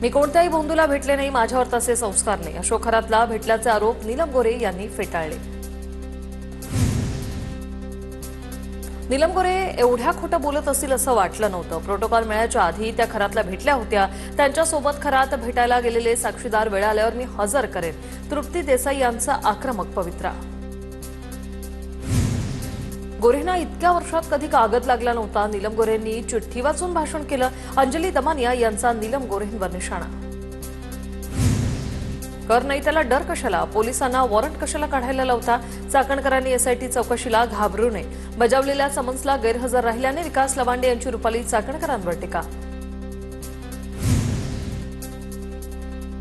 मी कोणत्याही भोंदूला भेटले नाही, माझ्यावर तसे संस्कार नाही, अशोक खरातला भेटल्याचे आरोप नीलम गोरे यांनी फेटाळले. नीलम गोरे एवढ्या खोटं बोलत असतील असं वाटलं नव्हतं. प्रोटोकॉल मिळायच्या आधी त्या खरातला भेटल्या होत्या. त्यांच्यासोबत खरात भेटायला गेलेले साक्षीदार वेळ आल्यावर मी हजर करेन. तृप्ती देसाई यांचा आक्रमक पवित्रा. गोरेंना इतक्या वर्षात कधी कागद लागला नव्हता. नीलम गोरेंनी चिठ्ठी वाचून भाषण केलं. अंजली दमानिया यांचा नीलम गोरेंवर निशाणा. कर नाही त्याला डर कशाला, पोलिसांना वॉरंट कशाला काढायला लावता. चाकणकरांनी एसआयटी चौकशीला घाबरू नये. बजावलेल्या समन्सला गैरहजर राहिल्याने विकास लवांडे यांची रुपाली चाकणकरांवर टीका.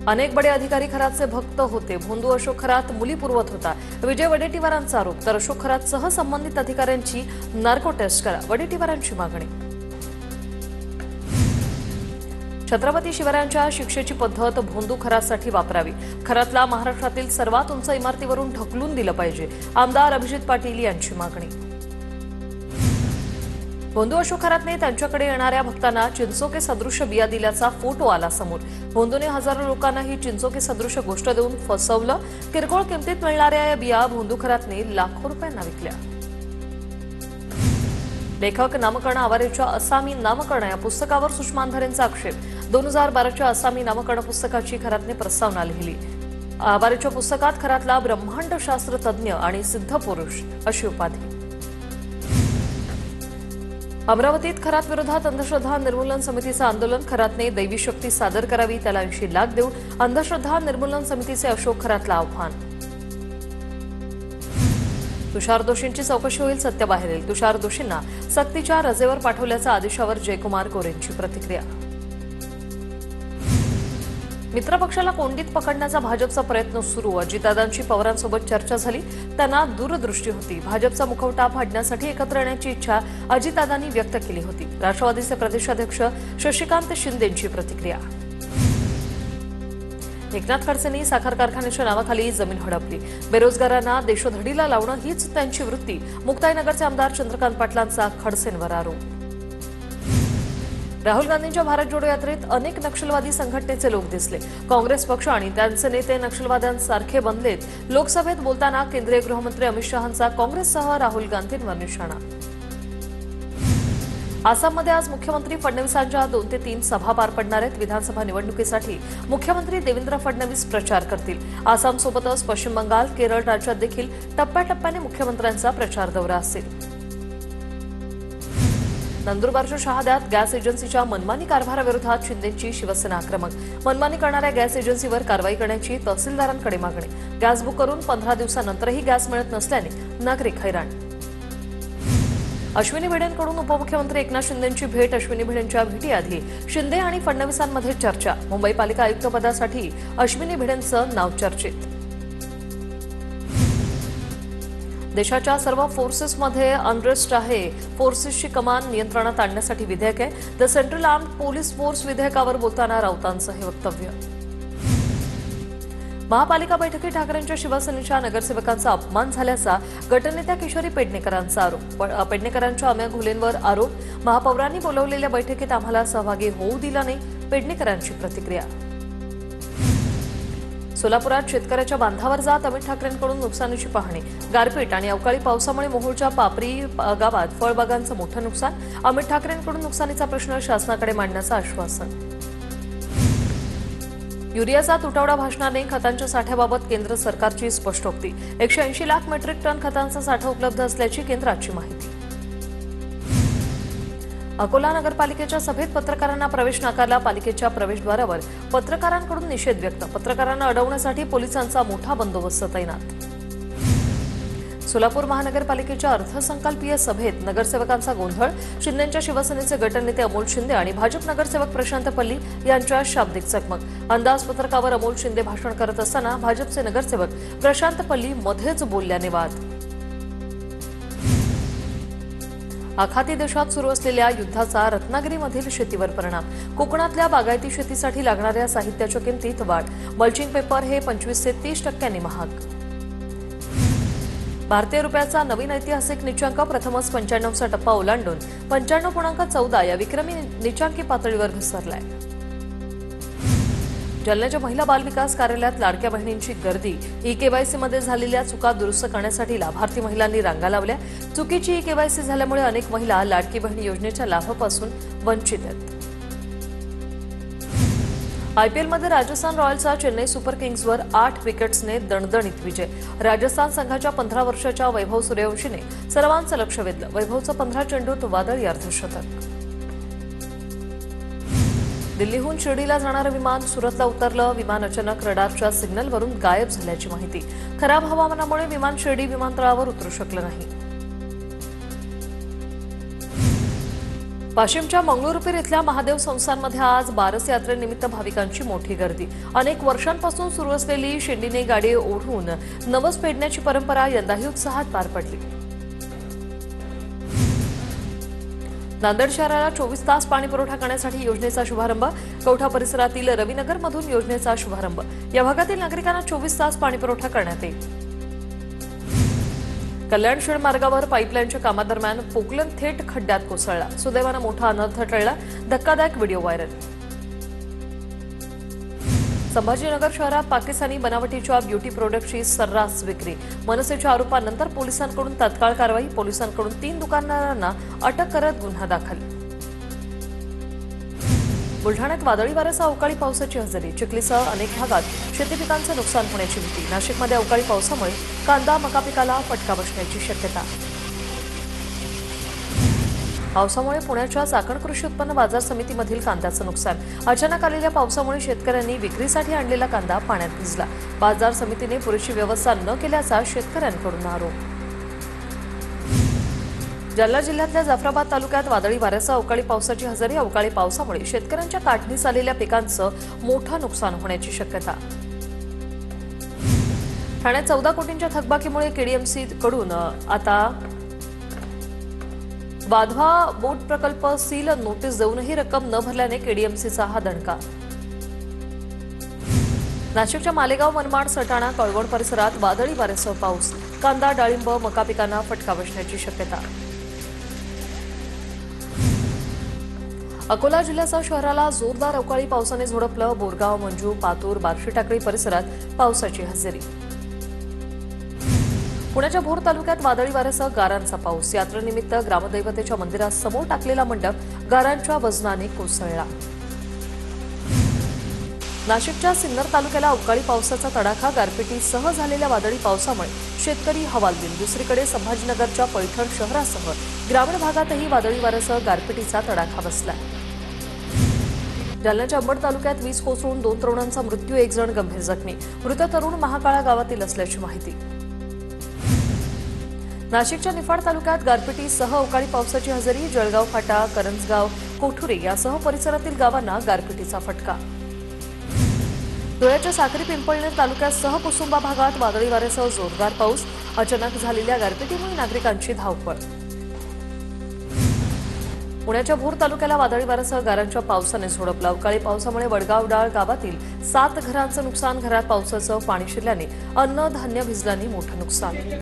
अनेक बडे अधिकारी खरातचे भक्त होते. भोंदू अशोक खरात मुली पुरवत होता. विजय वडेट्टीवारांचा आरोप. तर अशोक खरातसह संबंधित अधिकाऱ्यांची नार्को टेस्ट करा, वडेट्टीवारांची मागणी. छत्रपती शिवरायांच्या शिक्षेची पद्धत भोंदू खरातसाठी वापरावी. खरातला महाराष्ट्रातील सर्वात उंच इमारतीवरून ढकलून दिलं पाहिजे, आमदार अभिजित पाटील यांची मागणी. भोंदू अशोक खरातने त्यांच्याकडे येणाऱ्या भक्तांना चिंचोके सदृश बिया दिल्याचा फोटो आला समोर. भोंदूने हजारो लोकांना ही चिंचोके सदृश गोष्ट देऊन फसवलं. किरकोळ किमतीत मिळणाऱ्या या बिया भोंदू खरातने लाखो रुपयांना विकल्या. लेखक नामकरण आवारेच्या असामी नामकरण या पुस्तकावर सुषमा अंधारेंचा आक्षेप. 2012च्या असामी नामकरण पुस्तकाची खरातने प्रस्तावना लिहिली. आवारेच्या पुस्तकात खरातला ब्रह्मांडशास्त्र तज्ज्ञ आणि सिद्ध पुरुष अशी उपाधी. अमरावतीत खरात विरोधात अंधश्रद्धा निर्मूलन समितीचं आंदोलन. खरातने दैवी शक्ती सादर करावी, त्याला 80 लाख देऊन अंधश्रद्धा निर्मूलन समितीचे अशोक खरातला आव्हान. तुषार दोषींची चौकशी होईल, सत्य बाहेर येईल. तुषार दोषींना सक्तीच्या रजेवर पाठवल्याच्या आदेशावर जयकुमार गोरेंची प्रतिक्रिया. मित्रपक्षाला कोंडीत पकडण्याचा भाजपचा प्रयत्न सुरू. अजितदादांची पवारांसोबत चर्चा झाली. त्यांना दूरदृष्टी होती. भाजपचा मुखवटा फाडण्यासाठी एकत्र येण्याची इच्छा अजितदादांनी व्यक्त केली होती. राष्ट्रवादीचे प्रदेशाध्यक्ष शशिकांत शिंदेंची प्रतिक्रिया. एकनाथ खडसेंनी साखर कारखान्याच्या नावाखाली जमीन हडपली. बेरोजगारांना देशोधडीला लावणं हीच त्यांची वृत्ती. मुक्ताईनगरचे आमदार चंद्रकांत पाटलांचा खडसेंवर आरोप. राहुल गांधींच्या भारत जोडो यात्रेत अनेक नक्षलवादी संघटनेचे लोक दिसले. काँग्रेस पक्ष आणि त्यांचे नेते नक्षलवाद्यांसारखे बनलेत. लोकसभेत बोलताना केंद्रीय गृहमंत्री अमित शहांचा काँग्रेससह राहुल गांधींवर निशाणा. आसाममध्ये आज मुख्यमंत्री फडणवीसांच्या 2 ते 3 सभा पार पडणार आहेत. विधानसभा निवडणुकीसाठी मुख्यमंत्री देवेंद्र फडणवीस प्रचार करतील. आसामसोबतच पश्चिम बंगाल, केरळ राज्यात देखील टप्प्याटप्प्याने मुख्यमंत्र्यांचा प्रचार दौरा असेल. नंदुरबारच्या शहाद्यात गॅस एजन्सीच्या मनमानी कारभाराविरोधात शिंदेंची शिवसेना आक्रमक. मनमानी करणाऱ्या गॅस एजन्सीवर कारवाई करण्याची तहसीलदारांकडे मागणी. गॅस बुक करून 15 दिवसानंतरही गॅस मिळत नसल्याने नागरिक हैराण. अश्विनी भिडेंकडून उपमुख्यमंत्री एकनाथ शिंदेंची भेट. अश्विनी भिडेंच्या भेटीआधी शिंदे आणि फडणवीसांमध्ये चर्चा. मुंबई पालिका आयुक्तपदासाठी अश्विनी भिडेंचं नाव चर्चेत. देशाच्या सर्व फोर्सेसमध्ये अनरेस्ट आहे. फोर्सेसची कमान नियंत्रणात आणण्यासाठी विधेयक आहे. The central armed police force विधेयकावर बोलताना राऊतांचं हे वक्तव्य. महापालिका बैठकीत ठाकरेंच्या शिवसेनेच्या नगरसेवकांचा अपमान झाल्याचा गटनेत्या किशोरी पेडणेकरांचा आरोप. पेडणेकरांच्या अम्या घुलेंवर आरोप. महापौरांनी बोलवलेल्या बैठकीत आम्हाला सहभागी होऊ दिला नाही, पेडणेकरांची प्रतिक्रिया. सोलापुरात शेतकऱ्याच्या बांधावर जात अमित ठाकरेंकडून नुकसानीची पाहणी. गारपीट आणि अवकाळी पावसामुळे मोहोळच्या पापरी गावात फळबागांचं मोठं नुकसान. अमित ठाकरेंकडून नुकसानीचा प्रश्न शासनाकडे मांडण्याचं आश्वासन. युरियाचा तुटवडा भासणार नाही, खतांच्या साठ्याबाबत केंद्र सरकारची स्पष्टोक्ती. 180 लाख मेट्रिक टन खतांचा साठा उपलब्ध असल्याची केंद्राची माहिती. अकोला नगरपालिकेच्या सभेत पत्रकारांना प्रवेश नाकारला. पालिकेच्या प्रवेशद्वारावर पत्रकारांकडून निषेध व्यक्त. पत्रकारांना अडवण्यासाठी पोलिसांचा मोठा बंदोबस्त तैनात. सोलापूर महानगरपालिकेच्या अर्थसंकल्पीय सभेत नगरसेवकांचा गोंधळ. शिंदेंच्या शिवसेनेचे गटनेते अमोल शिंदे आणि भाजप नगरसेवक प्रशांत पल्ली यांच्या शाब्दिक चकमक. अंदाजपत्रकावर अमोल शिंदे भाषण करत असताना भाजपचे नगरसेवक प्रशांत पल्ली मध्येच बोलल्याने वाद. आखाती देशात सुरू असलेल्या युद्धाचा रत्नागिरीमधील शेतीवर परिणाम. कोकणातल्या बागायती शेतीसाठी लागणाऱ्या साहित्याच्या किमतीत वाढ. मल्चिंग पेपर हे 25 ते 30% महाग. भारतीय रुपयाचा नवीन ऐतिहासिक नीचांक प्रथमच 95चा टप्पा ओलांडून 95.14 या विक्रमी नीचांकी पातळीवर घसरलाय. जालन्याच्या महिला बालविकास कार्यालयात लाडक्या बहिणींची गर्दी. ई-केवायसी मध्ये झालेल्या चुका दुरुस्त करण्यासाठी लाभार्थी महिलांनी रांगा लावल्या. चुकीची ई-केवायसी झाल्यामुळे अनेक महिला लाडकी बहीण योजनेच्या लाभापासून वंचित आहेत. आयपीएलमध्ये राजस्थान रॉयल्सचा चेन्नई सुपर किंग्सवर 8 विकेट्सने दणदणीत विजय. राजस्थान संघाच्या 15 वर्षाच्या वैभव सूर्यवंशीने सर्वांचं लक्ष वेधलं. वैभवचं 15 चेंडूत वादळी अर्धशतक. दिल्लीहून शिर्डीला जाणारं विमान सुरतला उतरलं. विमान अचानक रडारच्या सिग्नलवरून गायब झाल्याची माहिती. खराब हवामानामुळे विमान शिर्डी विमानतळावर उतरू शकलं नाही. वाशिमच्या मंगळुरपीर इथल्या महादेव संस्थानमध्ये आज बारस यात्रेनिमित्त भाविकांची मोठी गर्दी. अनेक वर्षांपासून सुरू असलेली शेंडीने गाडी ओढून नवस फेडण्याची परंपरा यंदाही उत्साहात पार पडली. नांदेड शहराला 24 तास पाणी पुरवठा करण्यासाठी योजनेचा शुभारंभ. कौठा परिसरातील रविनगरमधून योजनेचा शुभारंभ. या भागातील नागरिकांना 24 तास पाणी पुरवठा करण्यात येईल. कल्याण-शिळ मार्गावर पाईपलाईनच्या कामादरम्यान पोकलन थेट खड्ड्यात कोसळला. सुदैवानं मोठा अनर्थ टळला. धक्कादायक व्हिडिओ व्हायरल. संभाजीनगर शहरात पाकिस्तानी बनावटीच्या ब्युटी प्रोडक्टची सर्रास विक्री. मनसेच्या आरोपानंतर पोलिसांकडून तात्काळ कारवाई. पोलिसांकडून 3 दुकानदारांना अटक करत गुन्हा दाखल. बुलढाण्यात वादळी वाऱ्यासह अवकाळी पावसाची हजेरी. चिखलीसह अनेक भागात शेती पिकांचं नुकसान होण्याची भीती. नाशिकमध्ये अवकाळी पावसामुळे कांदा मका पिकाला फटका बसण्याची शक्यता. पावसामुळे पुण्याच्या चाकण कृषी उत्पन्न बाजार समितीमधील कांद्याचं नुकसान. अचानक आलेल्या पावसामुळे शेतकऱ्यांनी विक्रीसाठी आणलेला कांदा पाण्यात भिजला. बाजार समितीने पुरेशी व्यवस्था न केल्याचा शेतकऱ्यांकडून आरोप. जालना जिल्ह्यातल्या जाफराबाद तालुक्यात वादळी वाऱ्यासह अवकाळी पावसाची हजेरी. अवकाळी पावसामुळे शेतकऱ्यांच्या काढणीस आलेल्या पिकांचं मोठं नुकसान होण्याची शक्यता. ठाण्यात 14 कोटींच्या थकबाकीमुळे केडीएमसीकडून आता वाधवा बोट प्रकल्प सील. नोटीस देऊनही रक्कम न भरल्याने केडीएमसीचा हा दणका. नाशिकच्या मालेगाव, मनमाड, सटाणा, कळवण परिसरात वादळी वाऱ्यासह पाऊस. कांदा, डाळिंब, मका पिकांना फटका बसण्याची शक्यता. अकोला जिल्ह्यासह शहराला जोरदार अवकाळी पावसाने झोडपलं. बोरगाव, मंजू, पातूर, बार्शी टाकळी परिसरात पावसाची हजेरी. पुण्याच्या भोर तालुक्यात वादळी वाऱ्यासह गारांचा पाऊस. यात्रेनिमित्त ग्रामदैवतेच्या मंदिरासमोर टाकलेला मंडप गारांच्या वजनाने कोसळला. नाशिकच्या सिन्नर तालुक्याला अवकाळी पावसाचा तडाखा. गारपिटीसह झालेल्या वादळी पावसामुळे शेतकरी हवालदिल. दुसरीकडे संभाजीनगरच्या पैठण शहरासह ग्रामीण भागातही वादळी वाऱ्यासह गारपिटीचा तडाखा बसला. जालन्याच्या अंबड तालुक्यात वीज कोसळून 2 तरुणांचा मृत्यू. 1 जण गंभीर जखमी. मृत तरुण महाकाळा गावातील असल्याची माहिती. नाशिकच्या निफाड तालुक्यात गारपिटीसह अवकाळी पावसाची हजेरी. जळगाव फाटा, करंजगाव, कोठुरी यासह परिसरातील गावांना गारपिटीचा फटका. धुळ्याच्या साक्री पिंपळनेर तालुक्यासह कुसुंबा भागात वादळी वाऱ्यासह जोरदार पाऊस. अचानक झालेल्या गारपिटीमुळे नागरिकांची धावपळ. पुण्याच्या भोर तालुक्याला वादळी वाऱ्यासह गारांच्या पावसाने झोडपलं. अवकाळी पावसामुळे वडगाव-डाळ गावातील 7 घरांचं नुकसान. घरात पावसाचं पाणी शिरल्याने अन्न धान्य भिजल्याने मोठं नुकसान.